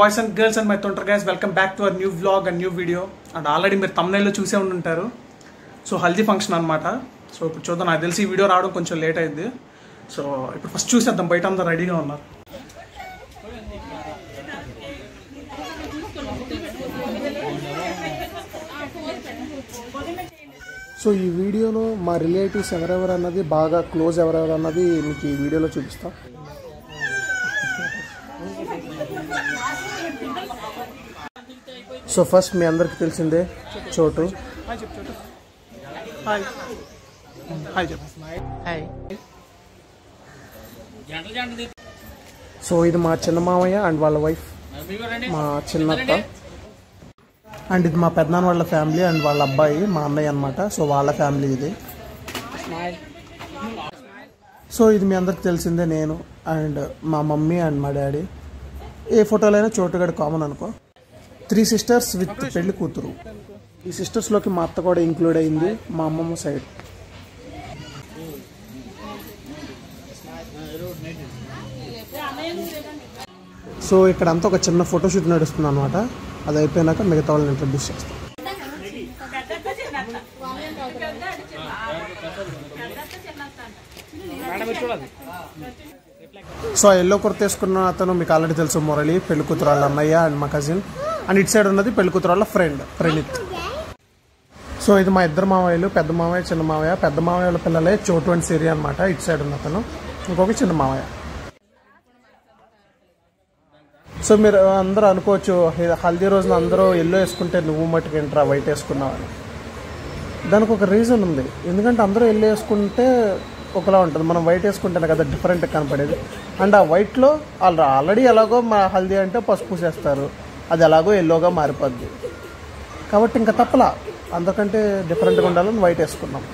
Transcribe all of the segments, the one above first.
Boys and girls and my తొంటర్ guys, welcome back to our new vlog and new video. And already మీరు తమ్నైల్లో చూసే ఉంటారు. So haldi function అనమాట. So ఇప్పుడు చూద్దాం, నాకు తెలిసి ఈ వీడియో రావడం కొంచెం లేట్ అయింది. సో ఇప్పుడు ఫస్ట్ చూసేద్దాం, బయట అందరూ రెడీగా ఉన్నారు. సో ఈ వీడియోలో మా రిలేటివ్స్ ఎవరెవరు అన్నది, బాగా క్లోజ్ ఎవరెవరు అన్నది మీకు ఈ వీడియోలో చూపిస్తాం. సో ఫస్ట్ మీ అందరికి తెలిసిందే చోటు. హాయ్ హాయ్ చెప్పు. హాయ్. సో ఇది మా చిన్న మామయ్య అండ్ వాళ్ళ వైఫ్, మా చిన్నత్త. అండ్ ఇది మా పెద్దనాన్న వాళ్ళ ఫ్యామిలీ అండ్ వాళ్ళ అబ్బాయి మా అన్నయ్య అనమాట. సో వాళ్ళ ఫ్యామిలీ ఇది. సో ఇది మీ అందరికి తెలిసిందే నేను అండ్ మా మమ్మీ అండ్ మా డాడీ. ఏ ఫోటోలైనా చోటుగడ కామన్ అనుకో. 3 sisters విత్ పెళ్లి కూతురు. ఈ సిస్టర్స్లోకి మా అత్త కూడా ఇంక్లూడ్ అయింది, మా అమ్మమ్మ సైడ్. సో ఇక్కడ అంతా ఒక చిన్న ఫోటోషూట్ నడుస్తుంది అనమాట. అది అయిపోయినాక మిగతా వాళ్ళని ఇంట్రడ్యూస్ చేస్తాం. సో ఎల్లో కుర్తా వేసుకున్న అతను మీకు ఆల్రెడీ తెలుసు, మురళి, పెళ్లి కూతురు వాళ్ళ అన్నయ్య అండ్ మా కజిన్. అండ్ ఇటు సైడ్ ఉన్నది పెళ్లి కూతురు వాళ్ళ ఫ్రెండ్ ప్రణీత్. సో ఇది మా ఇద్దరు మామయ్యలు, పెద్ద మామయ్య చిన్న మామయ్య. పెద్ద మామయ్య వాళ్ళ పిల్లలే చోటు అండ్ సిరి అనమాట. ఇటు సైడ్ ఉన్న అతను ఇంకొక చిన్న మామయ్య. సో మీరు అందరూ అనుకోవచ్చు, హల్దీ రోజున అందరూ ఎల్లో వేసుకుంటే నువ్వు మట్టుకు ఏంట్రా వైట్ వేసుకున్నావు అని. దానికి ఒక రీజన్ ఉంది. ఎందుకంటే అందరూ ఎల్లో వేసుకుంటే ఒకలా ఉంటుంది, మనం వైట్ వేసుకుంటేనే కదా డిఫరెంట్ కనపడేది. అండ్ ఆ వైట్లో వాళ్ళు ఆల్రెడీ ఎలాగో మా హల్దీ అంటే పసుపు చేస్తారు, అది ఎలాగో ఎల్లోగా మారిపోద్ది. కాబట్టి ఇంకా తప్పలా, అందుకంటే డిఫరెంట్గా ఉండాలని వైట్ వేసుకున్నాం.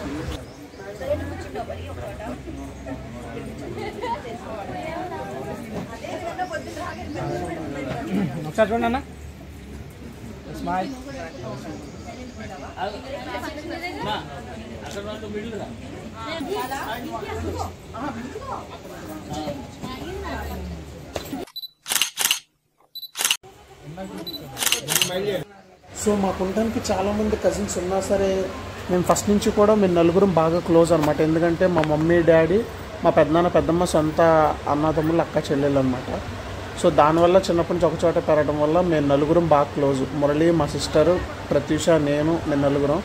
ఒకసారి చూడండి అన్న. స్మైల్. సో మాకు ఉండడానికి చాలామంది కజిన్స్ ఉన్నా సరే, మేము ఫస్ట్ నుంచి కూడా మేము నలుగురం బాగా క్లోజ్ అనమాట. ఎందుకంటే మా మమ్మీ డాడీ, మా పెద్దనాన్న పెద్దమ్మ సొంత అన్నదమ్ములు, అక్క చెల్లెళ్ళు అనమాట. సో దానివల్ల చిన్నప్పటి నుంచి ఒకచోట పెరగడం వల్ల మేము నలుగురం బాగా క్లోజ్. మురళి, మా సిస్టరు, ప్రత్యూష, మేము నలుగురం.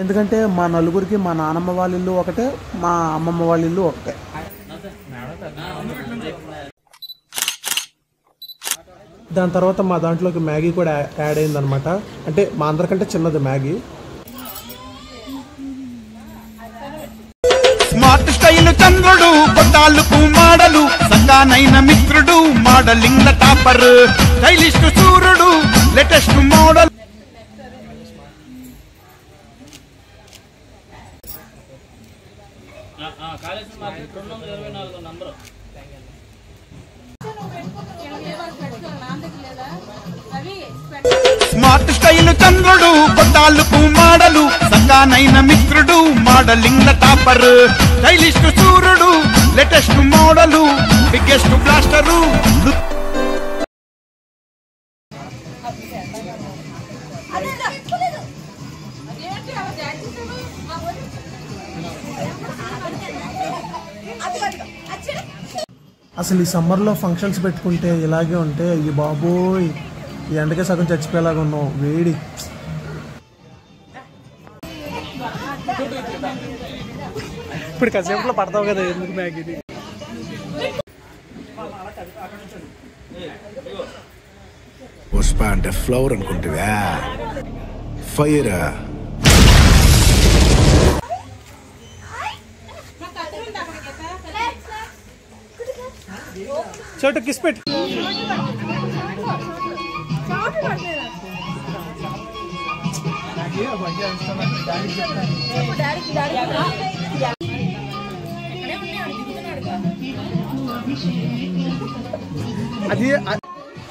ఎందుకంటే మా నలుగురికి మా నానమ్మ వాళ్ళ ఇల్లు ఒకటే, మా అమ్మమ్మ వాళ్ళ ఇల్లు ఒకటే. దాని తర్వాత మా దాంట్లోకి మ్యాగీ కూడా యాడ్ అయిందనమాట. అంటే మా అందరికంటే చిన్నది మ్యాగీ. స్మార్ట్ స్టైల్ చంద్రుడు, కొట్టాలకు మాడలు, సంగానైన మిత్రుడు, మోడలింగ్ టాపర్, స్టైలిస్ట్ సూర్యుడు, లేటెస్ట్ మోడల్. స్మార్ట్ స్టైల్ చంద్రుడు, కొట్టాలకు మాడలు, సంగానైన మిత్రుడు, మోడలింగ్ టాపర్, స్టైలిస్ట్ సూర్యుడు, లేటెస్ట్ మోడలు, బిగ్గెస్ట్ బ్లాస్టరు. అసలు ఈ సమ్మర్లో ఫంక్షన్స్ పెట్టుకుంటే ఇలాగే ఉంటే, ఈ బాబోయ్ ఈ ఎండకే సగం చచ్చిపోయేలాగా ఉన్నాం, వేడి. ఇప్పుడు కాసేపులో పడతావు కదా, ఎందుకు మ్యాగీని. పుష్ప అంటే ఫ్లవర్ అనుకుంటువా, ఫైర్. చోటు కిస్ పెట్టు. అది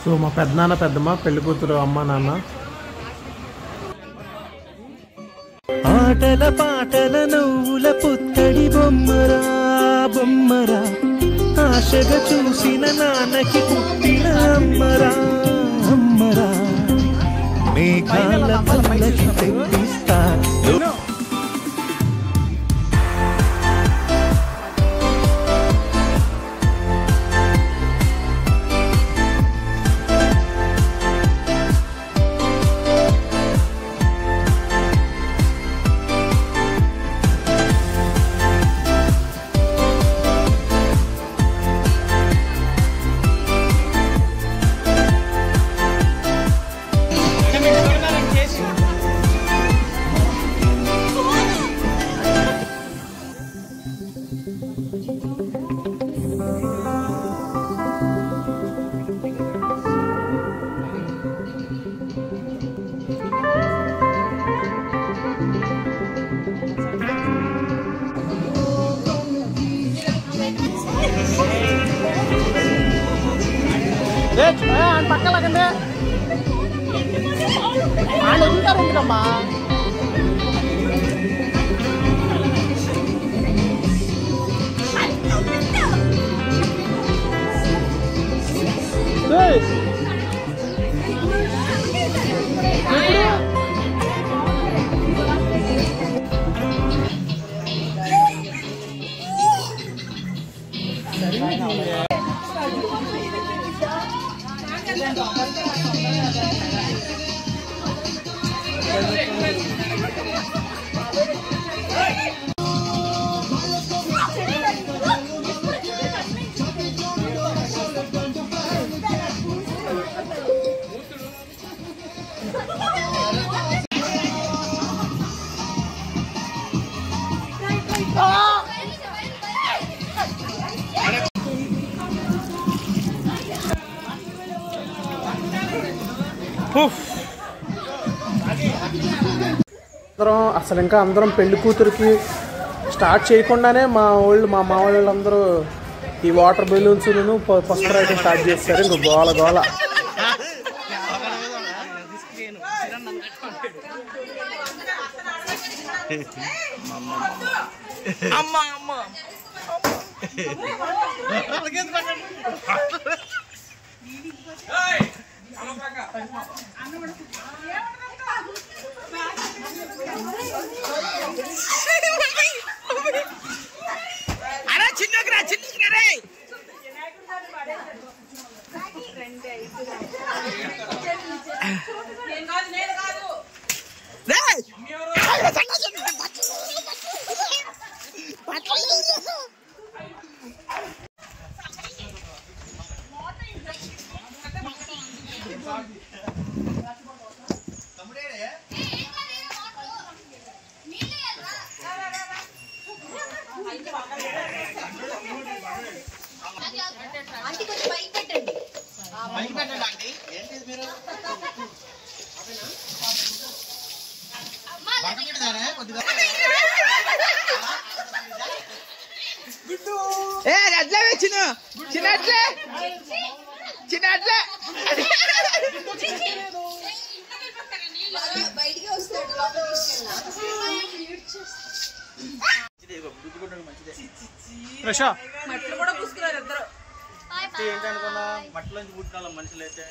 సో మా పెద్దనాన్న పెద్దమ్మ, పెళ్లి కూతురు అమ్మ నాన్న. ఆటల పాటల నవ్వుల పుత్తడి బొమ్మరా బొమ్మరా, ఆశగా చూసిన నాన్నకి పుట్టిన అమ్మరా అమ్మరా మేఘాల పల్లకి తెప్పిస్తా పక్కలాగండి వాళ్ళు ఉంటారు ఎందుకమ్మా అసలు ఇంకా అందరం పెళ్లి కూతురికి స్టార్ట్ చేయకుండానే మా వాళ్ళందరూ ఈ వాటర్ బెలూన్స్ పసుపు రాయటం స్టార్ట్ చేస్తారు. ఇంకో గోల గోల. మట్లు కూడా పూసుకున్నారు ఇద్దరు. ఏంటనుకున్నా మట్టిలోంచి పుట్టిన వాళ్ళ మనుషులు అయితే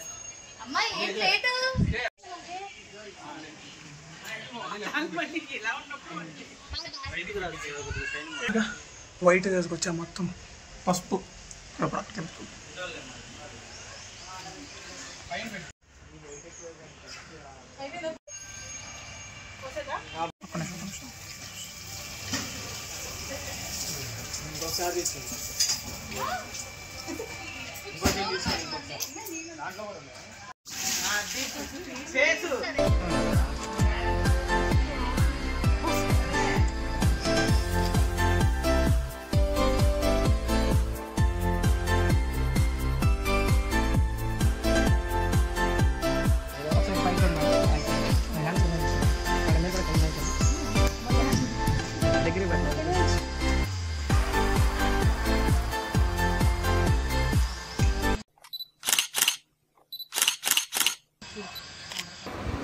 వైట్ తీసుకొచ్చా మొత్తం పసుపు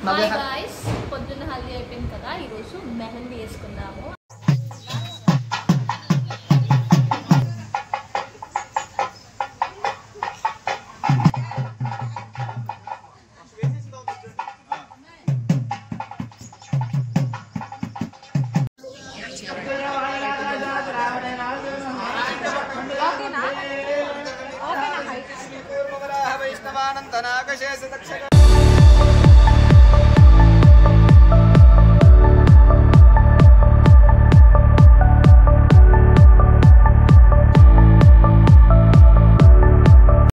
హాయ్ గాయ్స్, పొద్దున్న హల్దీ అయిపోయింది కదా, ఈరోజు మెహందీ వేసుకున్నాము. శేష